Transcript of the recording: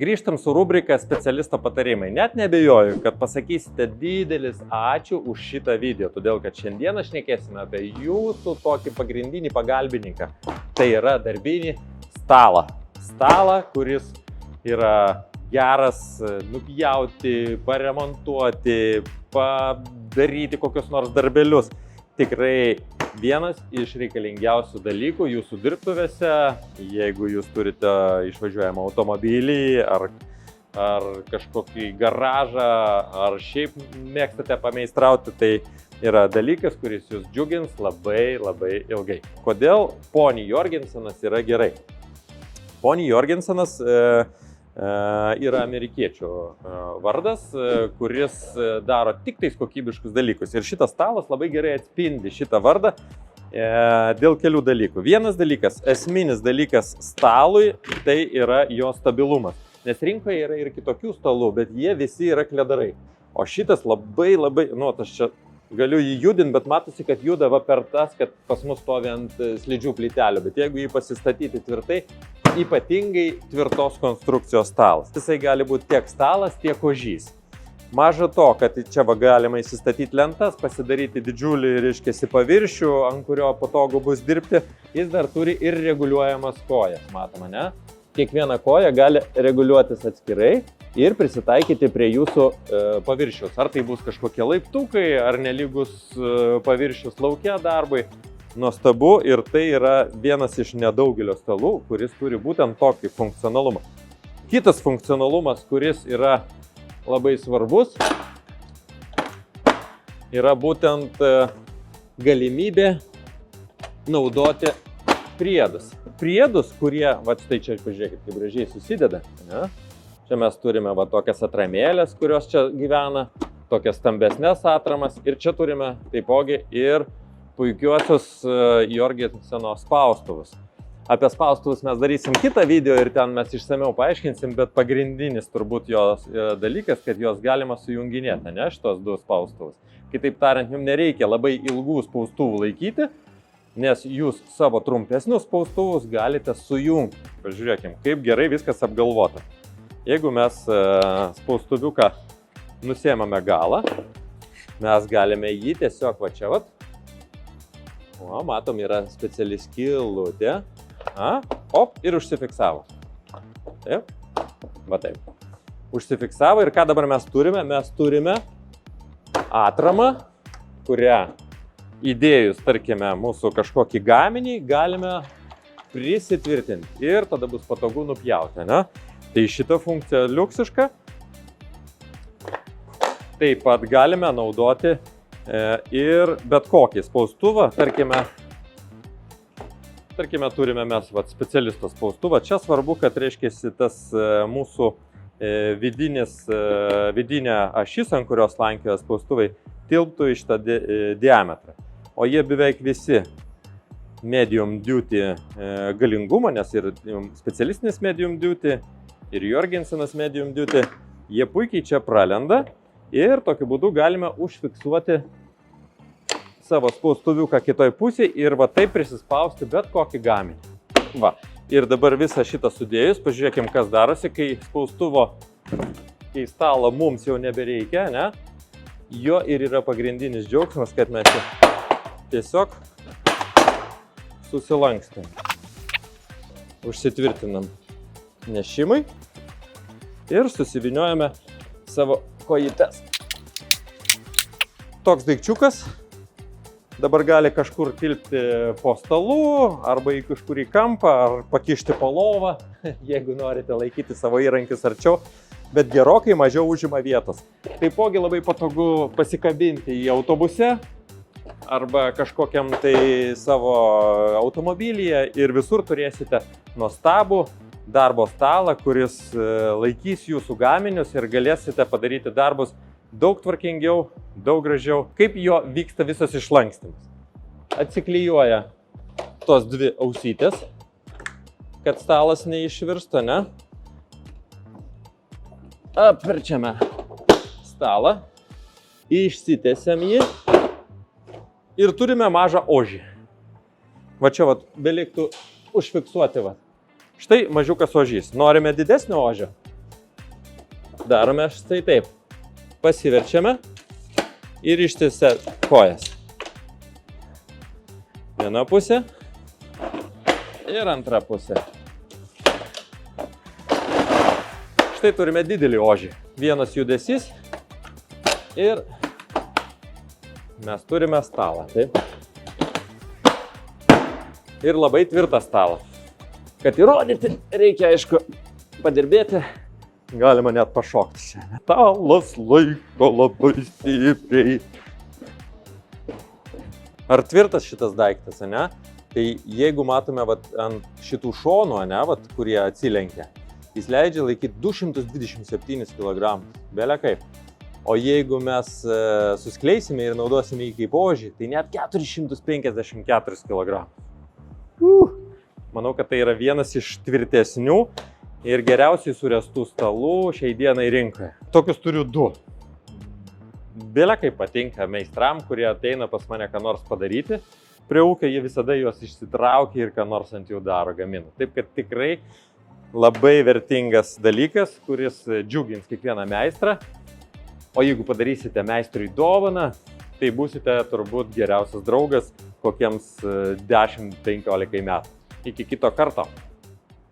Grįžtam su rubrika specialisto patarimai. Net nebejoju, kad pasakysite didelis ačiū už šitą video, todėl kad šiandieną šnekėsime apie jūsų tokį pagrindinį pagalbininką. Tai yra darbinį stalą. Stalą, kuris yra geras nupjauti, paremontuoti, padaryti kokius nors darbelius. Tikrai vienas iš reikalingiausių dalykų jūsų dirbtuvėse, jeigu jūs turite išvažiuojamą automobilį ar kažkokį garažą, ar šiaip mėgstate pameistrauti, tai yra dalykas, kuris jūs džiugins labai ilgai. Kodėl Pony Jorgensenas yra gerai? Pony Jorgensenas yra amerikiečių vardas, kuris daro tik tais kokybiškus dalykus. Ir šitas stalas labai gerai atspindi šitą vardą dėl kelių dalykų. Vienas dalykas, esminis dalykas stalui, tai yra jo stabilumas. Nes rinkoje yra ir kitokių stalų, bet jie visi yra kledarai. O šitas labai, aš čia galiu jį judinti, bet matosi, kad juda va per tas, kad pas mus stovi ant slidžių plytelių. Bet jeigu jį pasistatyti tvirtai, ypatingai tvirtos konstrukcijos stalas. Jisai gali būti tiek stalas, tiek ožys. Maža to, kad čia va galima įsistatyti lentas, pasidaryti didžiulį, reiškiasi, paviršių, ant kurio patogu bus dirbti. Jis dar turi ir reguliuojamas kojas, matoma, ne? Kiekviena koja gali reguliuotis atskirai ir prisitaikyti prie jūsų paviršiaus. Ar tai bus kažkokie laiptukai, ar nelygus paviršius lauke darbui. Nuostabu, ir tai yra vienas iš nedaugelio stalų, kuris turi būtent tokį funkcionalumą. Kitas funkcionalumas, kuris yra labai svarbus, yra būtent galimybė naudoti priedus. Priedus, kurie, va štai čia pažiūrėkit, kaip gražiai susideda. Ne? Čia mes turime va tokias atramėlės, kurios čia gyvena, tokias stambesnės atramas, ir čia turime taipogi ir puikiuosius Jorgenseno spaustuvus. Apie spaustuvus mes darysim kitą video ir ten mes išsamiau paaiškinsim, bet pagrindinis turbūt jos dalykas, kad jos galima sujunginėti, ne, šitos du spaustuvus. Kitaip tariant, jums nereikia labai ilgų spaustuvų laikyti, nes jūs savo trumpesnius spaustuvus galite sujungti. Pažiūrėkim, kaip gerai viskas apgalvota. Jeigu mes spaustuviuką nusiemame galą, mes galime jį tiesiog va čia vat. O, matom, yra speciali skylutė. Op, ir užsifiksavo. Taip, va taip. Užsifiksavo, ir ką dabar mes turime? Mes turime atramą, kurią įdėjus, tarkime, mūsų kažkokį gaminį, galime prisitvirtinti. Ir tada bus patogu nupjauti, ne? Tai šita funkcija liuksiška. Taip pat galime naudoti ir bet kokį spaustuvą, tarkime turime mes specialisto spaustuvą. Čia svarbu, kad reiškiasi tas mūsų vidinė ašis, ant kurios slankioja spaustuvai, tilptų į šitą diametrą. O jie beveik visi medium duty galingumo, nes ir specialistinis medium duty, ir Jorgensenas medium duty, jie puikiai čia pralenda. Ir tokiu būdu galime užfiksuoti savo spaustuviuką kitoj pusėje ir va taip prisispausti bet kokį gaminį. Va. Ir dabar visą šitą sudėjus, pažiūrėkim, kas darosi, kai spaustuvo, kai stalo mums jau nebereikia, ne? Jo ir yra pagrindinis džiaugsmas, kad mes tiesiog susilankstam. Užsitvirtinam nešimui ir susiviniojame savo kojytes. Toks daikčiukas dabar gali kažkur tilpti po stalu, arba į kažkurį kampą, ar pakišti po lovą, jeigu norite laikyti savo įrankius arčiau, bet gerokai mažiau užima vietos. Taipogi labai patogu pasikabinti į autobuse arba kažkokiam tai savo automobilyje ir visur turėsite nuostabų darbo stalą, kuris laikys jūsų gaminius ir galėsite padaryti darbus daug tvarkingiau, daug gražiau. Kaip jo vyksta visas išlankstymas? Atsiklijuoja tos dvi ausytės, kad stalas neišvirsta, ne? Apverčiame stalą, išsitęsiam jį ir turime mažą ožį. Va čia vat beliktų užfiksuoti va. Štai mažiukas ožys. Norime didesnio ožio? darome štai taip. Pasiverčiame ir ištiesia kojas. Viena pusė ir antra pusė. Štai turime didelį ožį. Vienas judesys ir mes turime stalą. Taip. Ir labai tvirtą stalą. Kad įrodyti, reikia, aišku, padirbėti. Galima net pašokti čia. Metalas laiko labai stipriai. Ar tvirtas šitas daiktas, ne? Tai jeigu matome ant šitų šonų, ne, kurie atsilenkia, jis leidžia laikyti 227 kg. Belia kaip. O jeigu mes suskleisime ir naudosime jį kaip ožį, tai net 454 kg. Manau, kad tai yra vienas iš tvirtesnių ir geriausiai suręstų stalų šiai dienai rinkoje. Tokius turiu 2. Belia kaip patinka meistram, kurie ateina pas mane ką nors padaryti. Prie ūkio jie visada juos išsitraukia ir ką nors ant jų daro, gamina. Taip kad tikrai labai vertingas dalykas, kuris džiugins kiekvieną meistrą. O jeigu padarysite meistrui dovaną, tai būsite turbūt geriausias draugas kokiems 10-15 metų. Iki kito karto.